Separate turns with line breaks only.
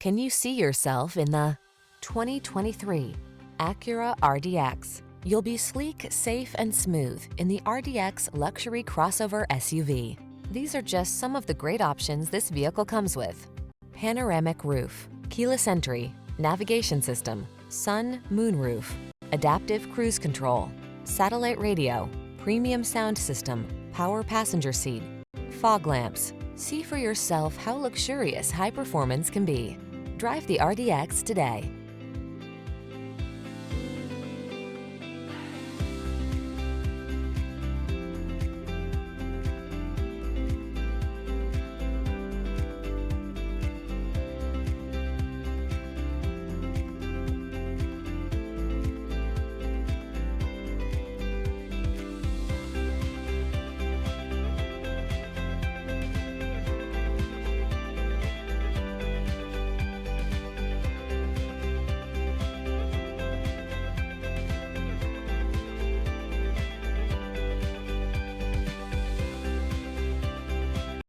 Can you see yourself in the 2023 Acura RDX? You'll be sleek, safe, and smooth in the RDX luxury crossover SUV. These are just some of the great options this vehicle comes with: panoramic roof, keyless entry, navigation system, sun, moonroof, adaptive cruise control, satellite radio, premium sound system, power passenger seat, fog lamps. See for yourself how luxurious high performance can be. Drive the RDX today.